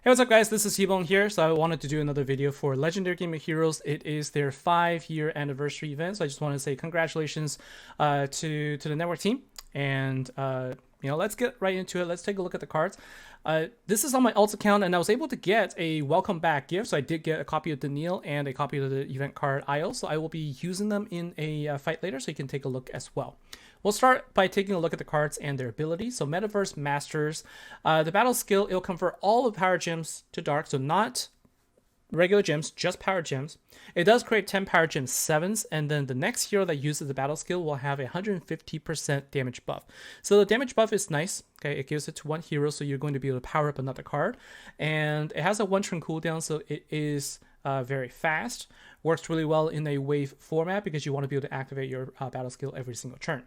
Hey, what's up guys, this is TBone here. So I wanted to do another video for Legendary Game of Heroes. It is their 5-year anniversary event. So I just want to say congratulations to the network team. And let's get right into it. Let's take a look at the cards. This is on my alt account, and I was able to get a welcome back gift. So I did get a copy of Daniil and a copy of the event card Isle. So I will be using them in a fight later, so you can take a look as well. We'll start by taking a look at the cards and their abilities. So Metaverse Masters, the battle skill, it'll convert all of power gems to dark, so not regular gems, just power gems. It does create 10 power gem 7s, and then the next hero that uses the battle skill will have a 150% damage buff. So the damage buff is nice. Okay, it gives it to one hero, so you're going to be able to power up another card. And it has a 1-turn cooldown, so it is very fast. Works really well in a wave format because you want to be able to activate your battle skill every single turn.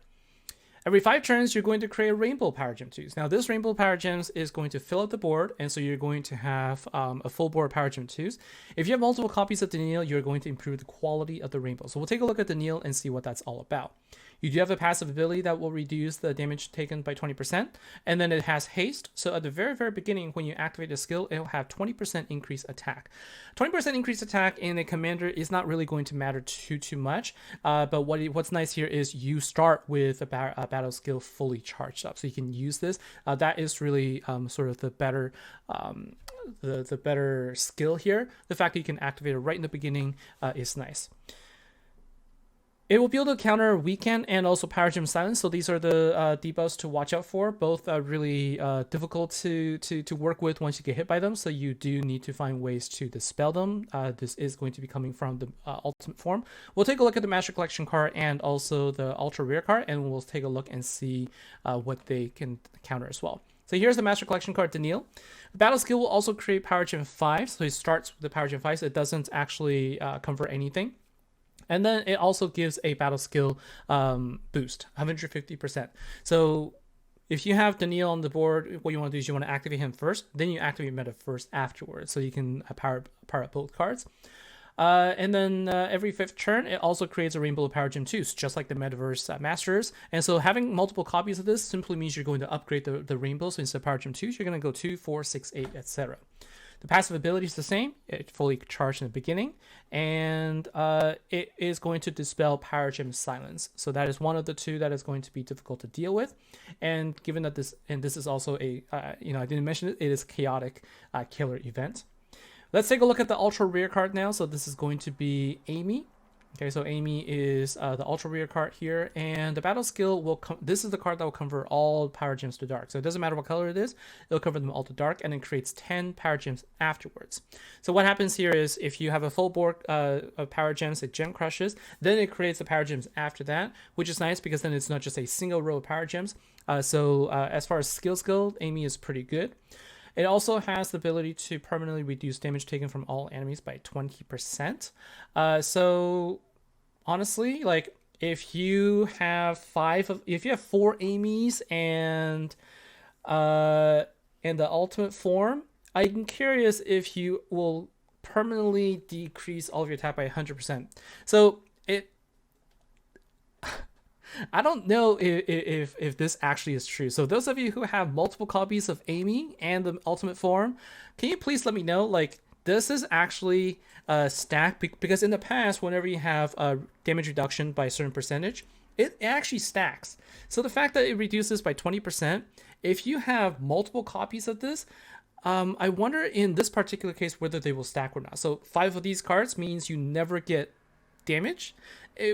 Every 5 turns, you're going to create a Rainbow Power Gem 2s. Now, this Rainbow Power Gems is going to fill up the board, and so you're going to have a full board Power Gem 2s. If you have multiple copies of Daniil, you're going to improve the quality of the Rainbow. So we'll take a look at Daniil and see what that's all about. You do have a passive ability that will reduce the damage taken by 20%, and then it has haste. So at the very, very beginning, when you activate the skill, it'll have 20% increased attack. 20% increased attack in a commander is not really going to matter too much, but what's nice here is you start with a battle skill fully charged up, so you can use this. That is really sort of the better the better skill here. The fact that you can activate it right in the beginning is nice. It will be able to counter Weekend and also Power Gem Silence, so these are the debuffs to watch out for. Both are really difficult to work with once you get hit by them, so you do need to find ways to dispel them. This is going to be coming from the ultimate form. We'll take a look at the Master Collection card and also the Ultra Rare card, and we'll take a look and see what they can counter as well. So here's the Master Collection card, Daniil. The battle skill will also create Power Gem 5, so it starts with the Power Gem 5, so it doesn't actually convert anything. And then it also gives a battle skill boost, 150%. So if you have Daniil on the board, what you want to do is you want to activate him first, then you activate Meta first afterwards, so you can power up both cards. And then every 5th turn, it also creates a Rainbow Power Gem 2s, just like the Metaverse Masters. And so having multiple copies of this simply means you're going to upgrade the Rainbow. So instead of Power Gem 2s, you're going to go 2, 4, 6, 8, etc. The passive ability is the same. It's fully charged in the beginning, and it is going to dispel Power Gem Silence. So that is one of the two that is going to be difficult to deal with. And given that this is also a I didn't mention it, it is chaotic killer event. Let's take a look at the Ultra Rare card now. So this is going to be Amy. Okay, so Amy is the Ultra Rare card here, and the battle skill will come. This is the card that will convert all power gems to dark. So it doesn't matter what color it is, it'll convert them all to dark, and then creates 10 power gems afterwards. So what happens here is if you have a full board of power gems, it gem crushes, then it creates the power gems after that, which is nice because then it's not just a single row of power gems. So as far as skills go, Amy is pretty good. It also has the ability to permanently reduce damage taken from all enemies by 20%. So honestly, like if you have 4 Amy's and the ultimate form, I'm curious if you will permanently decrease all of your attack by 100%. So I don't know if this actually is true. So those of you who have multiple copies of Amy and the ultimate form, can you please let me know, like, this is actually stacked? Because in the past, whenever you have damage reduction by a certain percentage, it actually stacks. So the fact that it reduces by 20%, if you have multiple copies of this, I wonder in this particular case whether they will stack or not. So 5 of these cards means you never get damage,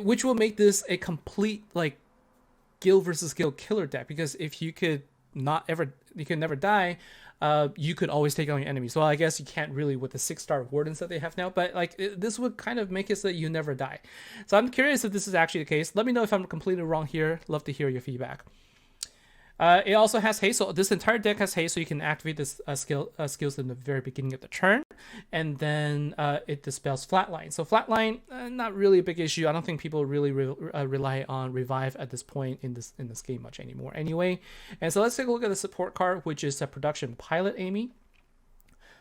which will make this a complete like guild versus guild killer deck, because if you could never die, you could always take on your enemies. Well, I guess you can't really with the 6-star wardens that they have now, but like this would kind of make it so that you never die. So I'm curious if this is actually the case. Let me know if I'm completely wrong here. Love to hear your feedback. It also has haste, so this entire deck has haste, so you can activate this skills in the very beginning of the turn, and then it dispels Flatline. So Flatline, not really a big issue. I don't think people really rely on Revive at this point in this game much anymore anyway. And so let's take a look at the support card, which is a Production Pilot Amy.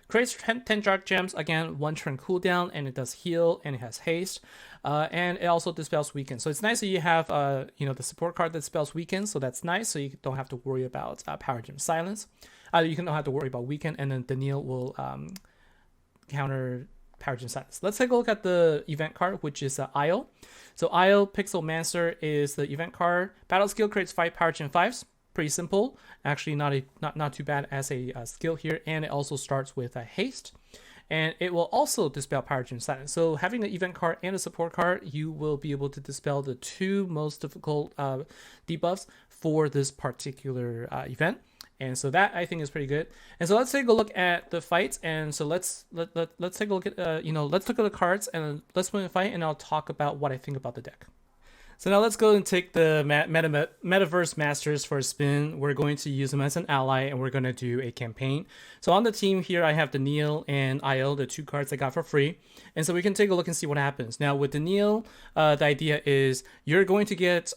Creates 10 dark gems, again, 1-turn cooldown, and it does heal, and it has haste, and it also dispels weaken. So it's nice that you have the support card that spells weaken, so that's nice, so you don't have to worry about Power Gem Silence. You don't have to worry about weaken, and then Daniil will counter Power Gem Sadness. Let's take a look at the event card, which is Isle. So Isle Pixelmancer is the event card. Battle skill creates 5 Power Gem 5s. Pretty simple. Actually, not too bad as a skill here, and it also starts with a haste. And it will also dispel Power Gem Sadness. So having the event card and a support card, you will be able to dispel the 2 most difficult debuffs for this particular event. And so that I think is pretty good. And so let's take a look at the fights. And so let's take a look at let's look at the cards and let's win a fight, and I'll talk about what I think about the deck. So now let's go and take the Metaverse Masters for a spin. We're going to use them as an ally, and we're going to do a campaign. So on the team here, I have Daniil and Isle, the 2 cards I got for free. And so we can take a look and see what happens. Now with Daniil, the idea is you're going to get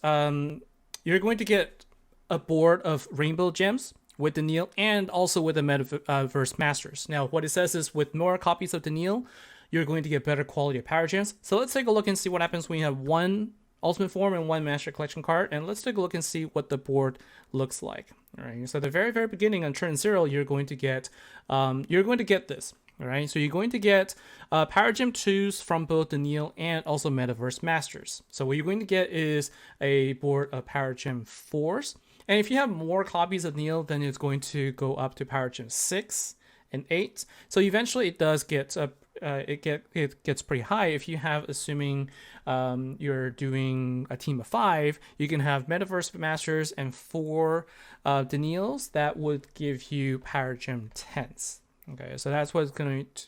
a board of rainbow gems with Daniil and also with the Metaverse Masters. Now what it says is with more copies of Daniil, you're going to get better quality of power gems. So let's take a look and see what happens when you have 1 Ultimate Form and 1 Master Collection card, and let's take a look and see what the board looks like. All right, so at the very beginning on turn 0, you're going to get this. All right, so you're going to get Power Gem 2s from both Daniil and also Metaverse Masters. So what you're going to get is a board of Power Gem 4s, and if you have more copies of Daniil, then it's going to go up to Power Gem 6 and 8. So eventually it does get it gets pretty high. If you have, assuming you're doing a team of 5, you can have Metaverse Masters and 4 Daniils. That would give you Power Gem 10s. Okay, so that's what it's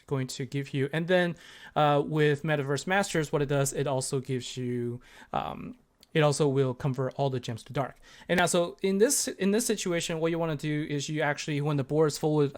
going to give you. And then with Metaverse Masters, what it does, it also gives you it also will convert all the gems to dark. And now, so in this situation, what you want to do is you actually, when the board is full with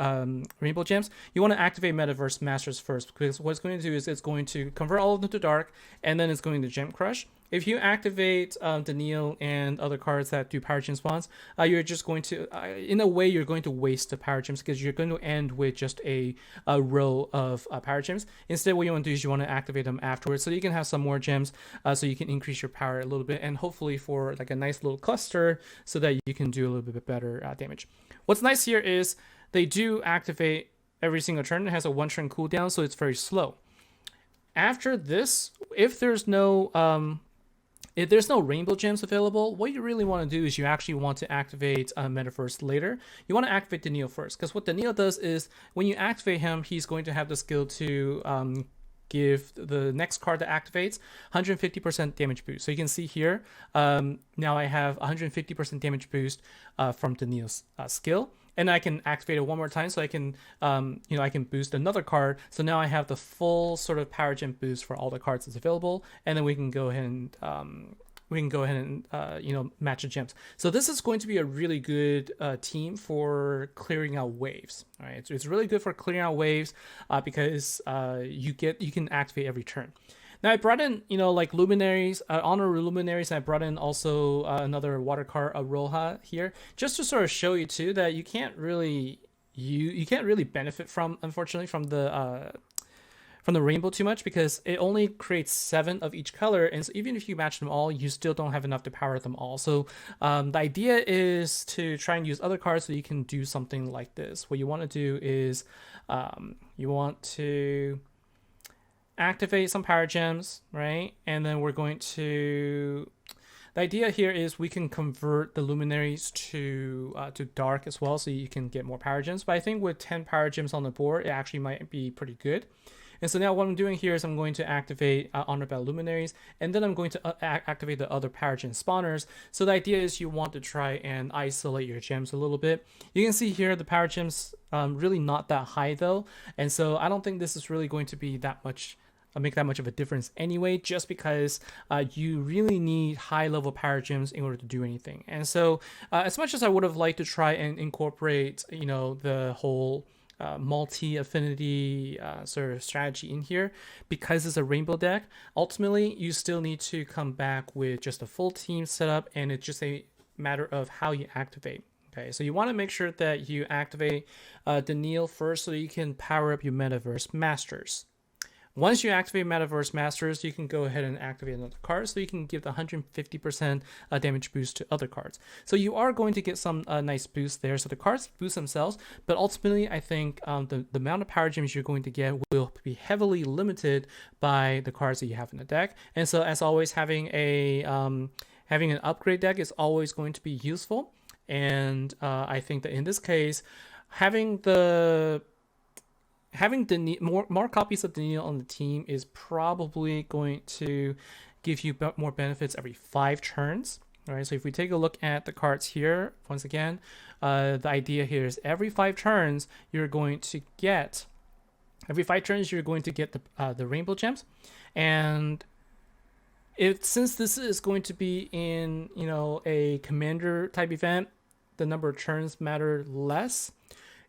rainbow gems, you want to activate Metaverse Masters first, because what it's going to do is it's going to convert all of them to dark, and then it's going to gem crush. If you activate Daniil and other cards that do power gem spawns, you're just going to, in a way, you're going to waste the power gems, because you're going to end with just a row of power gems. Instead, what you want to do is you want to activate them afterwards, so you can have some more gems, so you can increase your power a little bit, and hopefully for like a nice little cluster, so that you can do a little bit better damage. What's nice here is they do activate every single turn. It has a 1 turn cooldown, so it's very slow. After this, if there's no rainbow gems available, what you really want to do is you actually want to activate Metaverse later. You want to activate Daniil first, because what Daniil does is when you activate him, he's going to have the skill to give the next card that activates 150% damage boost. So you can see here, now I have 150% damage boost from Daniil's skill. And I can activate it 1 more time, so I can, I can boost another card. So now I have the full sort of power gem boost for all the cards that's available, and then we can go ahead and match the gems. So this is going to be a really good team for clearing out waves. All right, so it's really good for clearing out waves because you can activate every turn. Now I brought in, like luminaries, honor luminaries, and I brought in also another water card, Aroha here, just to sort of show you too that you can't really benefit from, unfortunately, from the rainbow too much, because it only creates 7 of each color, and so even if you match them all, you still don't have enough to power them all. So the idea is to try and use other cards so you can do something like this. What you want to do is you want to activate some power gems, right? And then we're going to, the idea here is we can convert the luminaries to dark as well, so you can get more power gems. But I think with 10 power gems on the board, it actually might be pretty good. And so now what I'm doing here is I'm going to activate Honor Bell Luminaries, and then I'm going to activate the other power gem spawners. So the idea is you want to try and isolate your gems a little bit. You can see here the power gems really not that high though, and so I don't think this is really going to be that much make that much of a difference anyway, just because you really need high level power gems in order to do anything. And so as much as I would have liked to try and incorporate the whole multi-affinity sort of strategy in here, because it's a rainbow deck, ultimately you still need to come back with just a full team setup, and it's just a matter of how you activate. Okay, so you want to make sure that you activate Daniil first so you can power up your Metaverse Masters. Once you activate Metaverse Masters, you can go ahead and activate another card, so you can give the 150% damage boost to other cards. So you are going to get some nice boost there. So the cards boost themselves, but ultimately I think the amount of power gems you're going to get will be heavily limited by the cards that you have in the deck. And so as always, having an upgrade deck is always going to be useful. And I think that in this case, having more copies of Daniil on the team is probably going to give you more benefits every 5 turns. All right, so if we take a look at the cards here, once again, the idea here is every 5 turns you're going to get the rainbow gems, and since this is going to be in a commander type event, the number of turns matter less.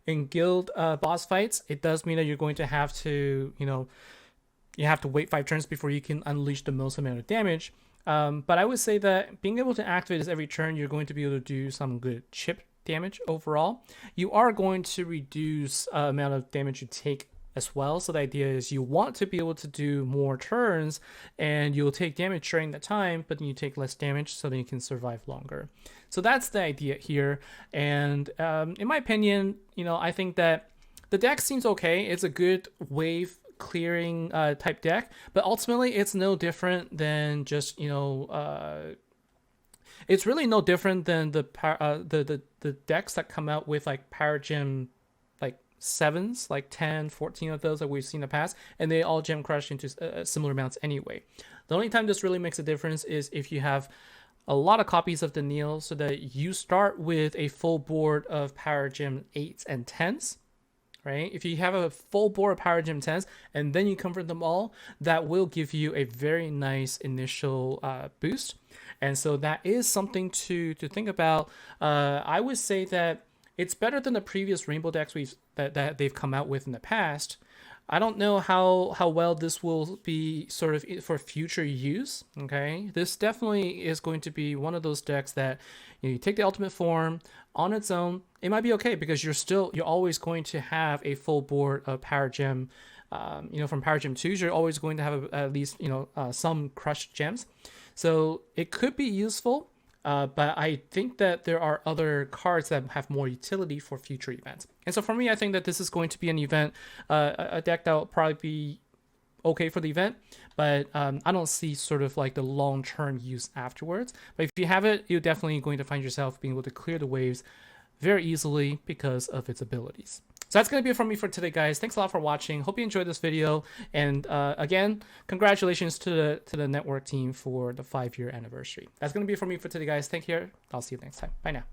In guild boss fights, it does mean that you're going to have to you have to wait 5 turns before you can unleash the most amount of damage. But I would say that being able to activate this every turn, you're going to be able to do some good chip damage overall. You are going to reduce amount of damage you take as well. So the idea is you want to be able to do more turns, and you'll take damage during that time, but then you take less damage so that you can survive longer. So that's the idea here. And in my opinion, I think that the deck seems okay. It's a good wave clearing type deck, but ultimately it's no different than just it's really no different than the decks that come out with like power gem like 7s, like 10, 14 of those that we've seen in the past, and they all gem crush into similar amounts anyway. The only time this really makes a difference is if you have a lot of copies of Daniil, so that you start with a full board of power gem 8s and 10s. Right? If you have a full board of power gem 10s and then you convert them all, that will give you a very nice initial boost. And so that is something to think about. I would say that it's better than the previous rainbow decks that they've come out with in the past. I don't know how well this will be sort of for future use. Okay, this definitely is going to be one of those decks that you take the ultimate form on its own. It might be okay because you're always going to have a full board of power gem. From power gem 2s, you're always going to have at least some crushed gems. So it could be useful. But I think that there are other cards that have more utility for future events. And so for me, I think that this is going to be an event, a deck that will probably be okay for the event, but I don't see sort of like the long-term use afterwards. But if you have it, you're definitely going to find yourself being able to clear the waves very easily because of its abilities. So that's going to be it from me for today, guys. Thanks a lot for watching. Hope you enjoyed this video. And again, congratulations to the network team for the 5-year anniversary. That's going to be it from me for today, guys. Thank you. I'll see you next time. Bye now.